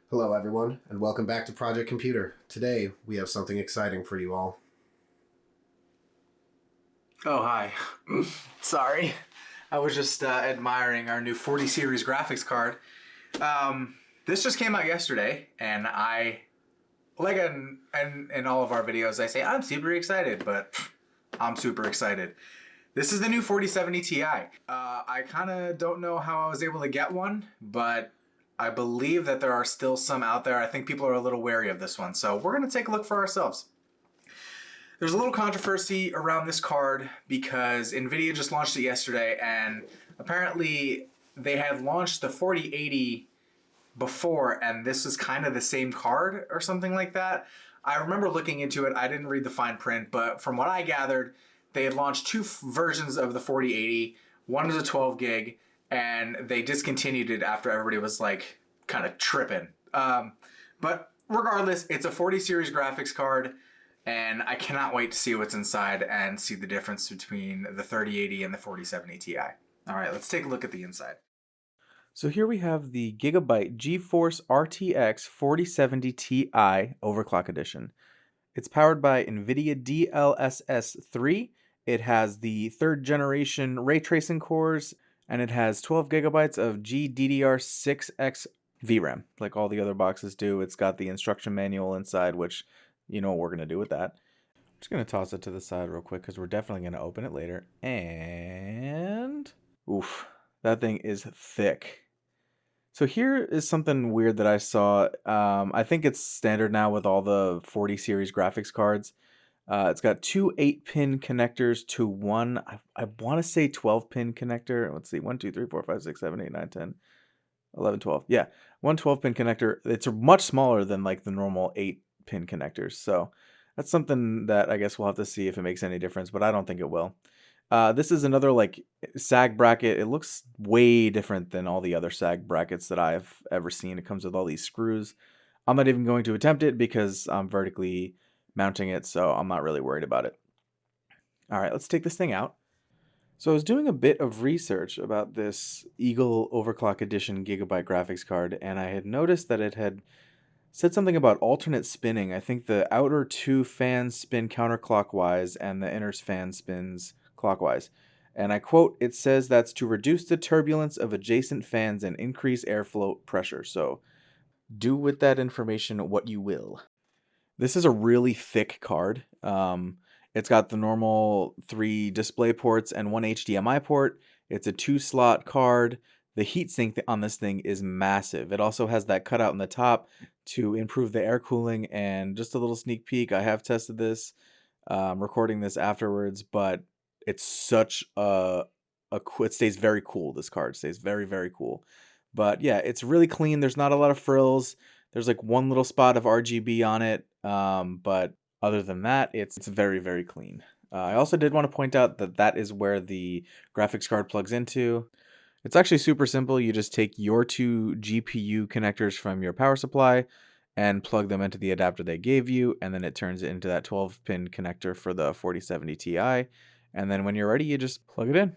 Hello everyone, and welcome back to Project Computer. Today, we have something exciting for you all. Oh, hi. Sorry. I was just admiring our new 40 series graphics card. This just came out yesterday, and like in all of our videos, I say I'm super excited, but I'm super excited. This is the new 4070 Ti. I kind of don't know how I was able to get one, but I believe that there are still some out there. I think people are a little wary of this one, so we're going to take a look for ourselves. There's a little controversy around this card because NVIDIA just launched it yesterday, and apparently they had launched the 4080 before, and this is kind of the same card or something like that. I remember looking into it. I didn't read the fine print, but from what I gathered, they had launched two versions of the 4080. One was a 12 gig, and they discontinued it after everybody was like kind of tripping. But regardless, it's a 40 series graphics card, and I cannot wait to see what's inside and see the difference between the 3080 and the 4070 Ti. All right, let's take a look at the inside. So here we have the Gigabyte GeForce RTX 4070 Ti Overclock Edition. It's powered by NVIDIA DLSS 3. It has the third generation ray tracing cores, and it has 12 gigabytes of GDDR6X VRAM, like all the other boxes do. It's got the instruction manual inside, which you know what we're going to do with that. I'm just going to toss it to the side real quick because we're definitely going to open it later. And oof, that thing is thick. So here is something weird that I saw. I think it's standard now with all the 40 series graphics cards. It's got two 8-pin connectors to one, I want to say 12-pin connector. Let's see, 1, 2, 3, 4, 5, 6, 7, 8, 9, 10, 11, 12. Yeah, one 12-pin connector. It's much smaller than like the normal 8-pin connectors. So that's something that I guess we'll have to see if it makes any difference, but I don't think it will. This is another like SAG bracket. It looks way different than all the other SAG brackets that I've ever seen. It comes with all these screws. I'm not even going to attempt it because I'm vertically mounting it, so I'm not really worried about it. All right, let's take this thing out. So I was doing a bit of research about this Eagle Overclock Edition Gigabyte graphics card, and I had noticed that it had said something about alternate spinning. I think the outer two fans spin counterclockwise and the inner fan spins clockwise. And I quote, it says that's to reduce the turbulence of adjacent fans and increase airflow pressure. So do with that information what you will. This is a really thick card. It's got the normal 3 display ports and 1 HDMI port. It's a 2-slot card. The heatsink on this thing is massive. It also has that cutout in the top to improve the air cooling. And just a little sneak peek, I have tested this, recording this afterwards, but it's such it stays very cool. This card stays very, very cool. But yeah, it's really clean. There's not a lot of frills. There's like one little spot of RGB on it. But other than that, it's very, very clean. I also did want to point out that that is where the graphics card plugs into. It's actually super simple. You just take your 2 GPU connectors from your power supply and plug them into the adapter they gave you, and then it turns it into that 12-pin connector for the 4070 Ti. And then when you're ready, you just plug it in.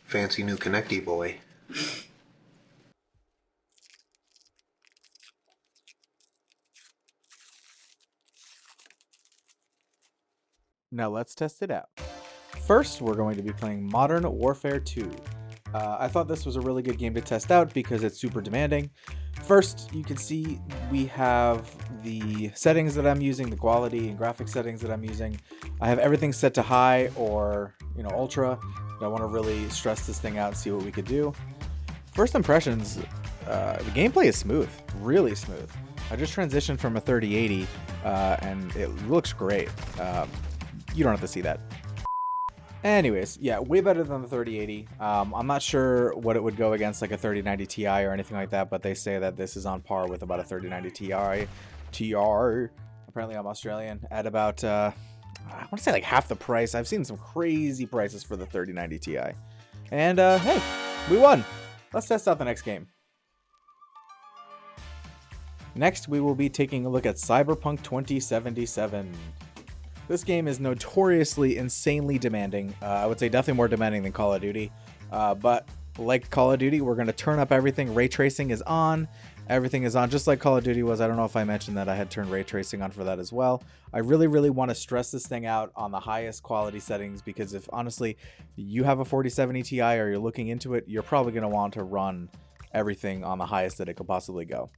Fancy new connecty boy. Now let's test it out. First, we're going to be playing Modern Warfare 2. I thought this was a really good game to test out because it's super demanding. First, you can see we have the settings that I'm using, the quality and graphics settings that I'm using. I have everything set to high or, ultra. But I want to really stress this thing out and see what we could do. First impressions, the gameplay is smooth, really smooth. I just transitioned from a 3080 and it looks great. You don't have to see that. Anyways, yeah, way better than the 3080. I'm not sure what it would go against like a 3090 Ti or anything like that, but they say that this is on par with about a 3090 Ti. Apparently I'm Australian, at about, I want to say like half the price. I've seen some crazy prices for the 3090 Ti. And hey, we won. Let's test out the next game. Next, we will be taking a look at Cyberpunk 2077. This game is notoriously insanely demanding. I would say definitely more demanding than Call of Duty, but like Call of Duty, we're going to turn up everything. Ray tracing is on. Everything is on, just like Call of Duty was. I don't know if I mentioned that I had turned ray tracing on for that as well. I really, really want to stress this thing out on the highest quality settings, because if honestly you have a 4070 Ti or you're looking into it, you're probably going to want to run everything on the highest that it could possibly go.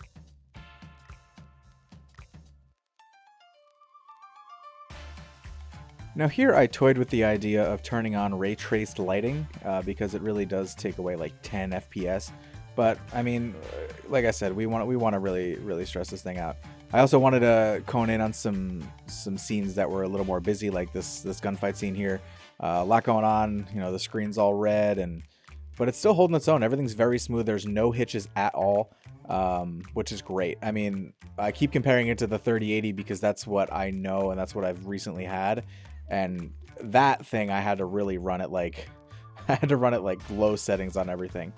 Now here I toyed with the idea of turning on ray traced lighting because it really does take away like 10 FPS. But I mean, like I said, we want to really stress this thing out. I also wanted to cone in on some scenes that were a little more busy, like this gunfight scene here. A lot going on. You know, the screen's all red, but it's still holding its own. Everything's very smooth. There's no hitches at all, which is great. I mean, I keep comparing it to the 3080 because that's what I know and that's what I've recently had. And that thing I had to really run it like low settings on everything.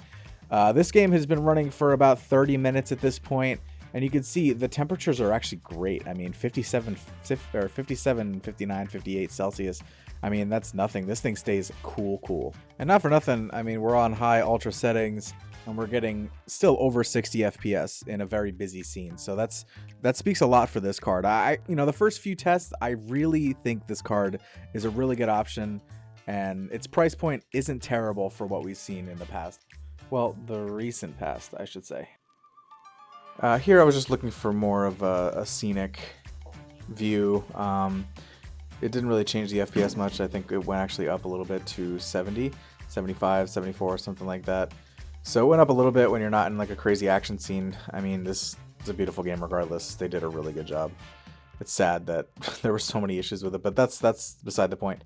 This game has been running for about 30 minutes at this point, and you can see the temperatures are actually great. I mean, 57, 59, 58 Celsius. I mean, that's nothing. This thing stays cool. And not for nothing, I mean, we're on high ultra settings, and we're getting still over 60 FPS in a very busy scene. So that speaks a lot for this card. The first few tests, I really think this card is a really good option, and its price point isn't terrible for what we've seen in the past. Well, the recent past, I should say. Here I was just looking for more of a scenic view. It didn't really change the FPS much. I think it went actually up a little bit to 70, 75, 74, something like that. So it went up a little bit when you're not in like a crazy action scene. I mean, this is a beautiful game regardless. They did a really good job. It's sad that there were so many issues with it, but that's beside the point.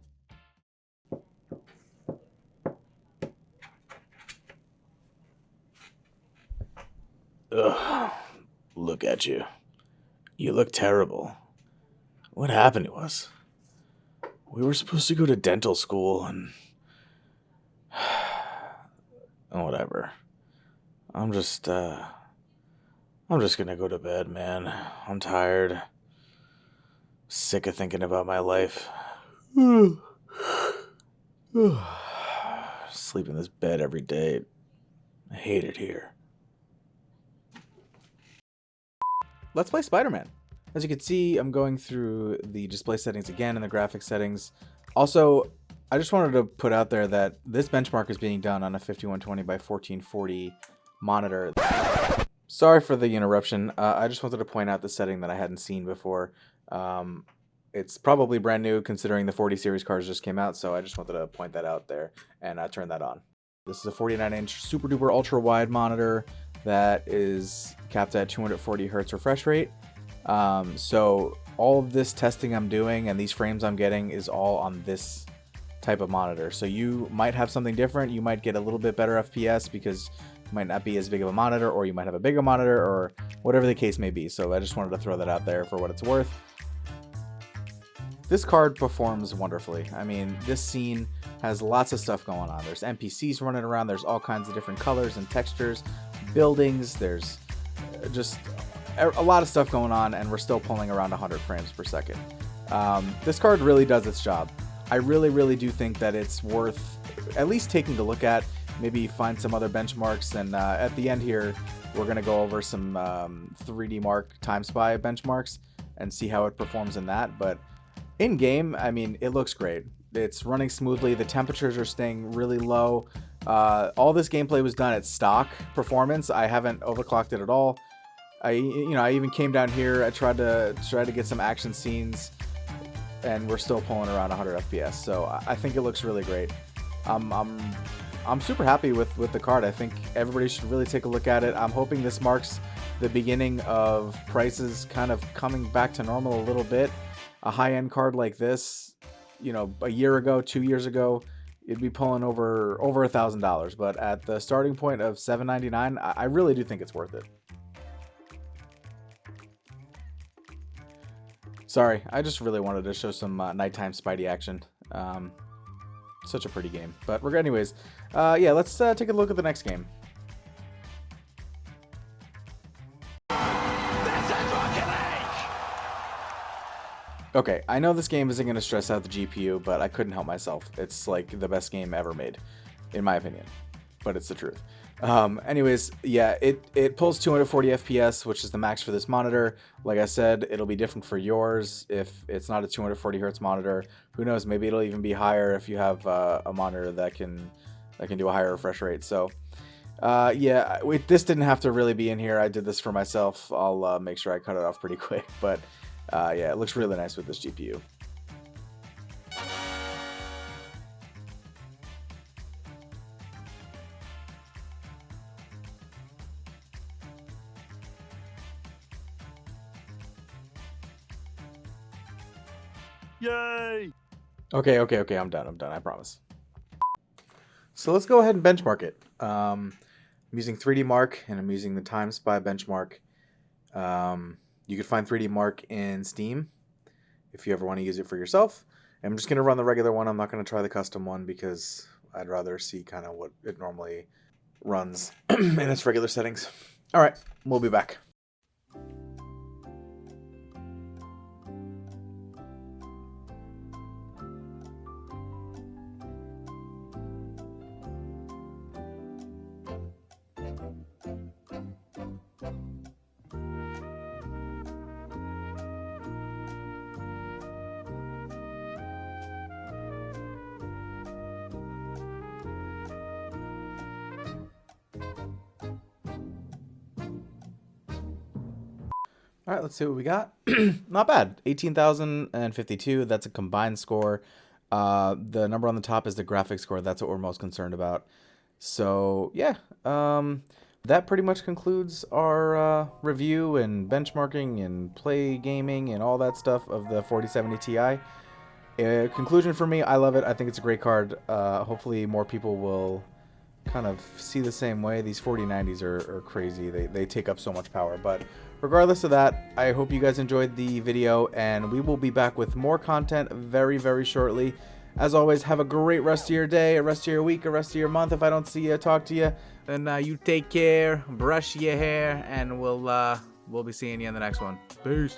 Ugh, look at you. You look terrible. What happened to us? We were supposed to go to dental school and... whatever. I'm just gonna go to bed, man. I'm tired. Sick of thinking about my life. Sleep in this bed every day. I hate it here. Let's play Spider-Man. As you can see, I'm going through the display settings again and the graphics settings. Also, I just wanted to put out there that this benchmark is being done on a 5120 by 1440 monitor. Sorry for the interruption. I just wanted to point out the setting that I hadn't seen before. It's probably brand new considering the 40 series cars just came out, so I just wanted to point that out there and turn that on. This is a 49-inch super duper ultra wide monitor that is capped at 240 hertz refresh rate. So all of this testing I'm doing and these frames I'm getting is all on this type of monitor. So you might have something different. You might get a little bit better FPS because it might not be as big of a monitor, or you might have a bigger monitor, or whatever the case may be. So I just wanted to throw that out there for what it's worth. This card performs wonderfully. I mean, this scene has lots of stuff going on. There's NPCs running around. There's all kinds of different colors and textures, buildings. There's just a lot of stuff going on, and we're still pulling around 100 frames per second. This card really does its job. I really do think that it's worth at least taking a look at. Maybe find some other benchmarks, and at the end here, we're going to go over some 3D Mark Time Spy benchmarks and see how it performs in that. But in game, I mean, it looks great. It's running smoothly. The temperatures are staying really low. All this gameplay was done at stock performance. I haven't overclocked it at all. I even came down here. I tried to get some action scenes, and we're still pulling around 100 FPS. So I think it looks really great. I'm super happy with the card. I think everybody should really take a look at it. I'm hoping this marks the beginning of prices kind of coming back to normal a little bit. A high-end card like this, a year ago, 2 years ago, it'd be pulling over $1,000. But at the starting point of $799, I really do think it's worth it. Sorry, I just really wanted to show some nighttime Spidey action. Such a pretty game. But anyways, yeah, let's take a look at the next game. Okay, I know this game isn't going to stress out the GPU, but I couldn't help myself. It's like the best game ever made, in my opinion. but it's the truth. Anyways, yeah, it pulls 240 FPS, which is the max for this monitor. Like I said, it'll be different for yours if it's not a 240 hertz monitor. Who knows? Maybe it'll even be higher if you have a monitor that can do a higher refresh rate. So, yeah, this didn't have to really be in here. I did this for myself. I'll make sure I cut it off pretty quick. But yeah, it looks really nice with this GPU. Yay! Okay, I'm done, I promise. So let's go ahead and benchmark it. I'm using 3D Mark, and I'm using the Time Spy benchmark. You could find 3D Mark in Steam if you ever want to use it for yourself. I'm just going to run the regular one. I'm not going to try the custom one because I'd rather see kind of what it normally runs in its regular settings. All right, we'll be back. All right, let's see what we got. Not bad. 18,052. That's a combined score. The number on the top is the graphics score. That's what we're most concerned about. So, yeah. That pretty much concludes our review and benchmarking and play gaming and all that stuff of the 4070 Ti. Conclusion for me, I love it. I think it's a great card. Hopefully more people will kind of see the same way. These 4090s are crazy. They take up so much power. But regardless of that, I hope you guys enjoyed the video, and we will be back with more content very, very shortly. As always, have a great rest of your day, a rest of your week, a rest of your month. If I don't see you, talk to you, then you take care, brush your hair, and we'll be seeing you in the next one. Peace.